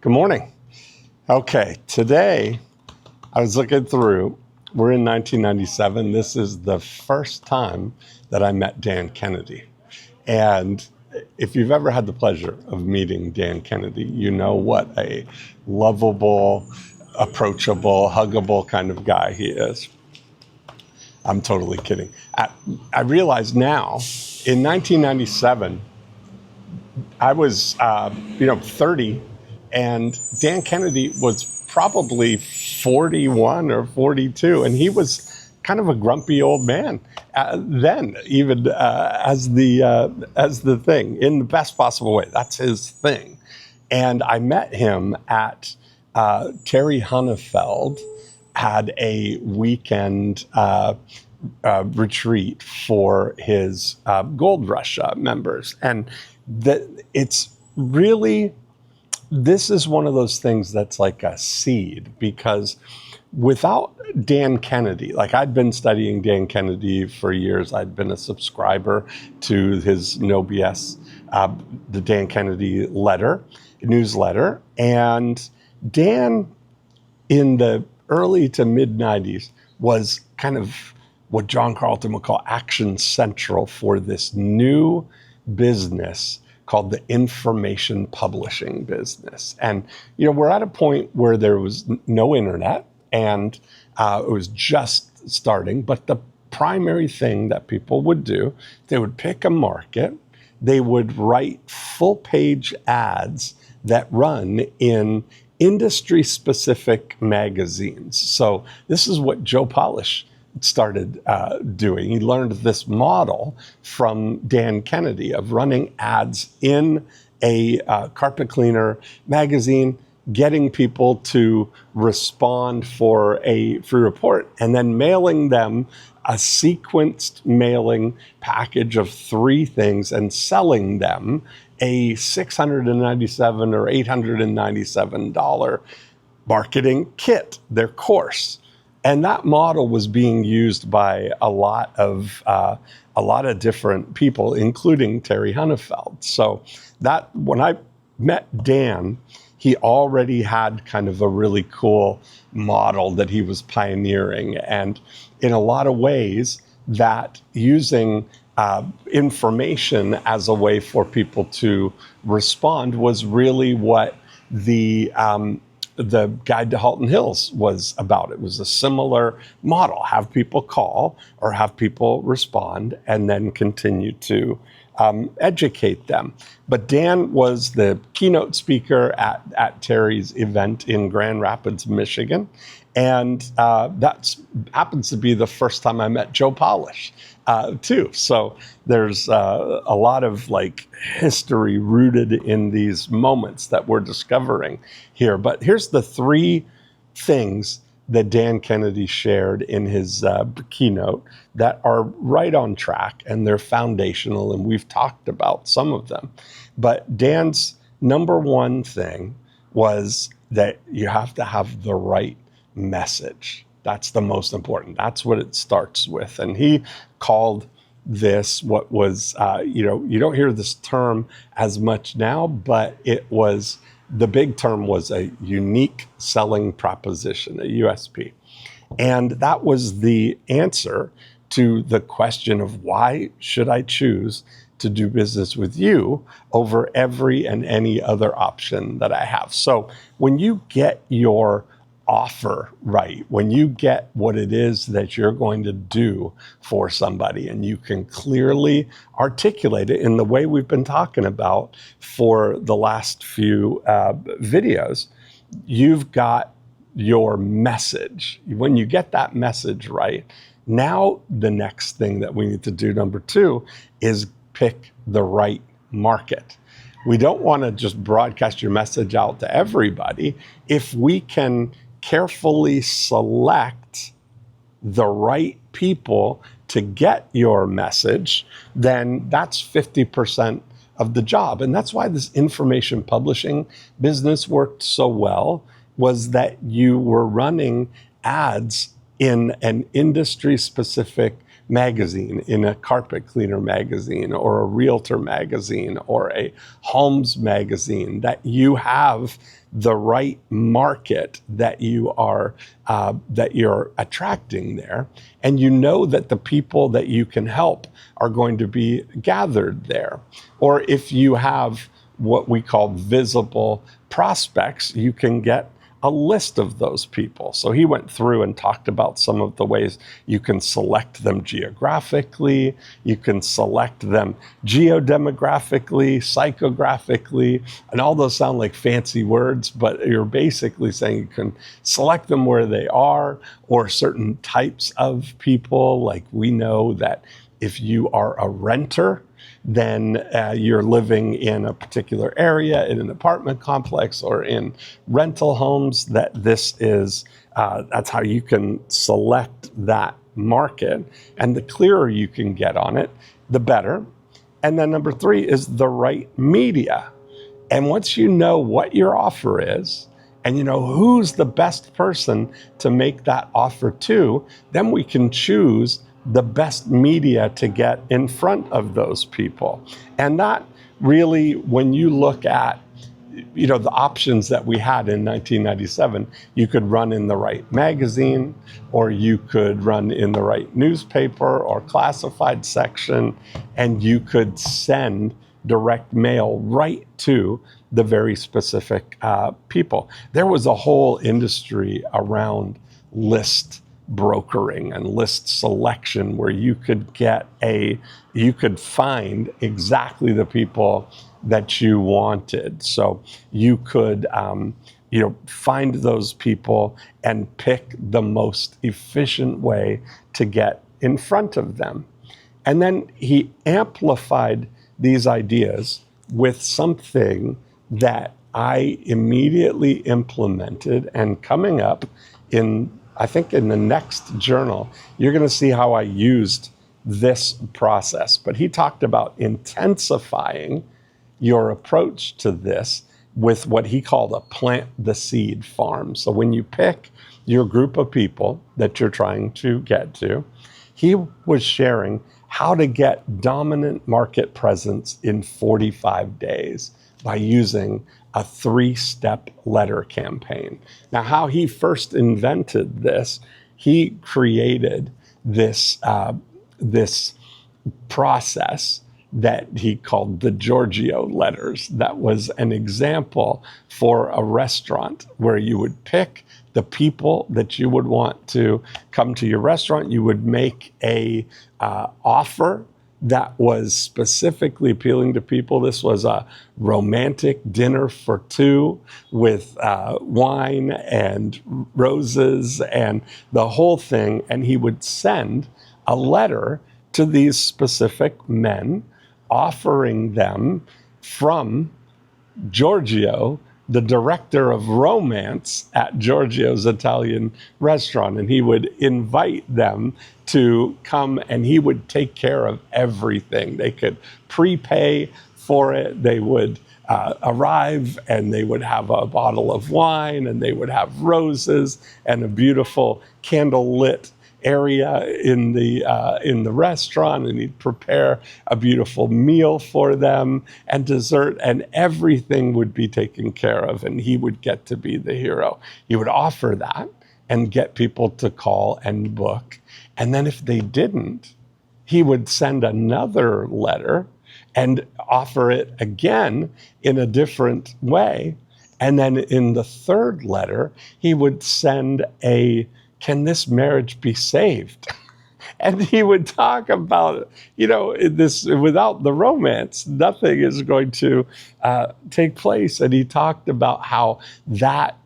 Good morning. Okay, today I was looking through, we're in 1997. This is the first time that I met Dan Kennedy. And if you've ever had the pleasure of meeting Dan Kennedy, you know what a lovable, approachable, huggable kind of guy he is. I'm totally kidding. I realize now, in 1997, I was, 30, and Dan Kennedy was probably 41 or 42, and he was kind of a grumpy old man then, even as the thing, in the best possible way. That's his thing. And I met him at Terry Hunnefeld had a weekend retreat for his Gold Rush members. And it's really, this is one of those things that's like a seed, because without Dan Kennedy, like I'd been studying Dan Kennedy for years. I'd been a subscriber to his No BS, the Dan Kennedy newsletter. And Dan, in the early to mid 90s, was kind of what John Carlton would call action central for this new business called the information publishing business. And, we're at a point where there was no internet, and it was just starting. But the primary thing that people would do, they would pick a market, they would write full page ads that run in industry specific magazines. So this is what Joe Polish started doing. He learned this model from Dan Kennedy of running ads in a carpet cleaner magazine, getting people to respond for a free report, and then mailing them a sequenced mailing package of 3 things and selling them a $697 or $897 marketing kit, their course. And that model was being used by a lot of different people, including Terry Hunnefeld. So that when I met Dan, he already had kind of a really cool model that he was pioneering. And in a lot of ways, that using information as a way for people to respond was really what the Guide to Halton Hills was about. It was a similar model: have people call or have people respond, and then continue to educate them. But Dan was the keynote speaker at Terry's event in Grand Rapids, Michigan. And that happens to be the first time I met Joe Polish, too. So there's a lot of history rooted in these moments that we're discovering here. But here's the 3 things that Dan Kennedy shared in his keynote that are right on track, and they're foundational, and we've talked about some of them. But Dan's number 1 thing was that you have to have the right message. That's the most important. That's what it starts with. And he called this what was, you don't hear this term as much now, but the big term was a unique selling proposition, a USP. And that was the answer to the question of, why should I choose to do business with you over every and any other option that I have? So when you get your offer right, when you get what it is that you're going to do for somebody, and you can clearly articulate it in the way we've been talking about for the last few videos, you've got your message. When you get that message right, now the next thing that we need to do, number 2, is pick the right market. We don't want to just broadcast your message out to everybody. If we can carefully select the right people to get your message, then that's 50% of the job. And that's why this information publishing business worked so well, was that you were running ads in an industry-specific magazine, in a carpet cleaner magazine, or a realtor magazine, or a homes magazine, that you have the right market that you're attracting there, and you know that the people that you can help are going to be gathered there. Or if you have what we call visible prospects, you can get a list of those people. So he went through and talked about some of the ways you can select them geographically, you can select them geodemographically, psychographically, and all those sound like fancy words, but you're basically saying you can select them where they are, or certain types of people. Like, we know that if you are a renter, then you're living in a particular area, in an apartment complex, or in rental homes, that that's how you can select that market. And the clearer you can get on it, the better. And then number 3 is the right media. And once you know what your offer is, and you know who's the best person to make that offer to, then we can choose the best media to get in front of those people. And that really, when you look at, the options that we had in 1997, you could run in the right magazine, or you could run in the right newspaper or classified section, and you could send direct mail right to the very specific people. There was a whole industry around list brokering and list selection, where you could find exactly the people that you wanted. So you could find those people and pick the most efficient way to get in front of them. And then he amplified these ideas with something that I immediately implemented, and coming up I think in the next journal, you're going to see how I used this process. But he talked about intensifying your approach to this with what he called a plant the seed farm. So when you pick your group of people that you're trying to get to, he was sharing how to get dominant market presence in 45 days by using a 3-step letter campaign. Now, how he first invented this, he created this process that he called the Giorgio letters. That was an example for a restaurant, where you would pick the people that you would want to come to your restaurant. You would make a offer that was specifically appealing to people. This was a romantic dinner for 2 with wine and roses and the whole thing. And he would send a letter to these specific men, offering them from Giorgio, the director of romance at Giorgio's Italian restaurant. And he would invite them to come, and he would take care of everything. They could prepay for it. They would arrive, and they would have a bottle of wine, and they would have roses and a beautiful candle-lit area in the restaurant, and he'd prepare a beautiful meal for them and dessert, and everything would be taken care of, and he would get to be the hero. He would offer that and get people to call and book. And then if they didn't, he would send another letter and offer it again in a different way. And then in the third letter, he would send can this marriage be saved? And he would talk about, this, without the romance, nothing is going to take place. And he talked about how that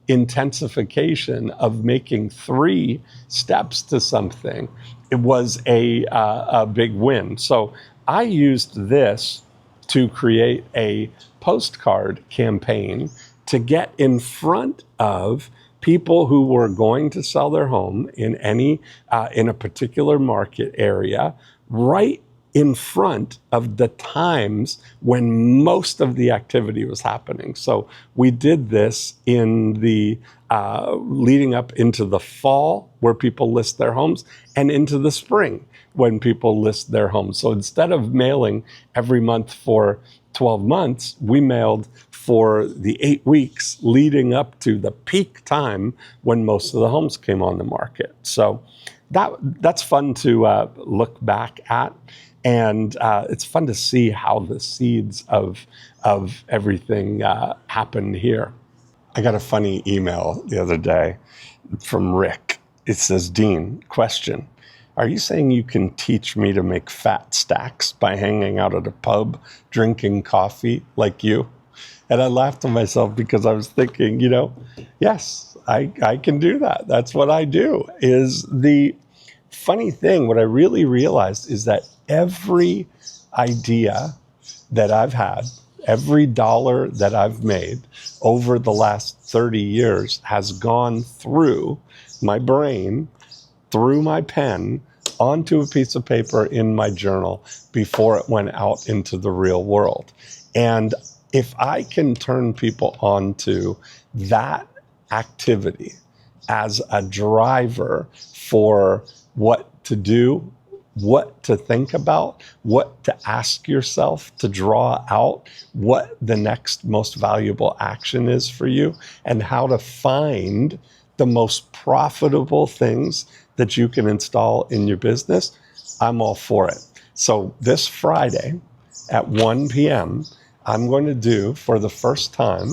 intensification of making 3 steps to something, it was a big win. So I used this to create a postcard campaign to get in front of people who were going to sell their home in a particular market area, right in front of the times when most of the activity was happening. So we did this in the leading up into the fall, where people list their homes, and into the spring when people list their homes. So instead of mailing every month for 12 months, we mailed for the 8 weeks leading up to the peak time when most of the homes came on the market. So that's fun to look back at. And it's fun to see how the seeds of everything happened here. I got a funny email the other day from Rick. It says, Dean, question. Are you saying you can teach me to make fat stacks by hanging out at a pub, drinking coffee like you? And I laughed to myself because I was thinking, yes, I can do that. That's what I do. Is the funny thing, what I really realized is that every idea that I've had, every dollar that I've made over the last 30 years has gone through my brain, through my pen, onto a piece of paper in my journal before it went out into the real world. And if I can turn people onto that activity as a driver for what to do, what to think about, what to ask yourself to draw out, what the next most valuable action is for you, and how to find the most profitable things that you can install in your business, I'm all for it. So this Friday at 1 p.m., I'm going to do, for the first time,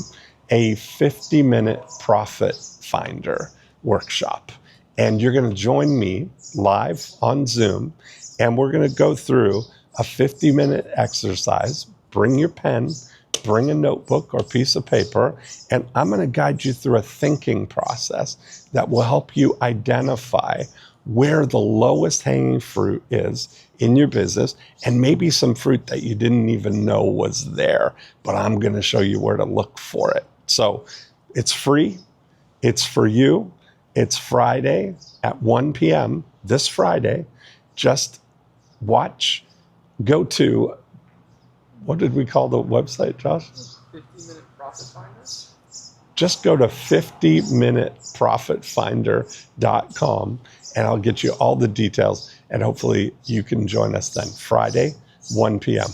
a 50-minute profit finder workshop. And you're going to join me live on Zoom, and we're going to go through a 50-minute exercise. Bring your pen, bring a notebook or piece of paper, and I'm going to guide you through a thinking process that will help you identify where the lowest hanging fruit is in your business, and maybe some fruit that you didn't even know was there, but I'm going to show you where to look for it. So it's free. It's for you. It's Friday at 1 p.m. this Friday. Just watch, go to, what did we call the website, Josh? 50-minute profit finder. Just go to 50minuteprofitfinder.com and I'll get you all the details, and hopefully you can join us then Friday, 1 p.m.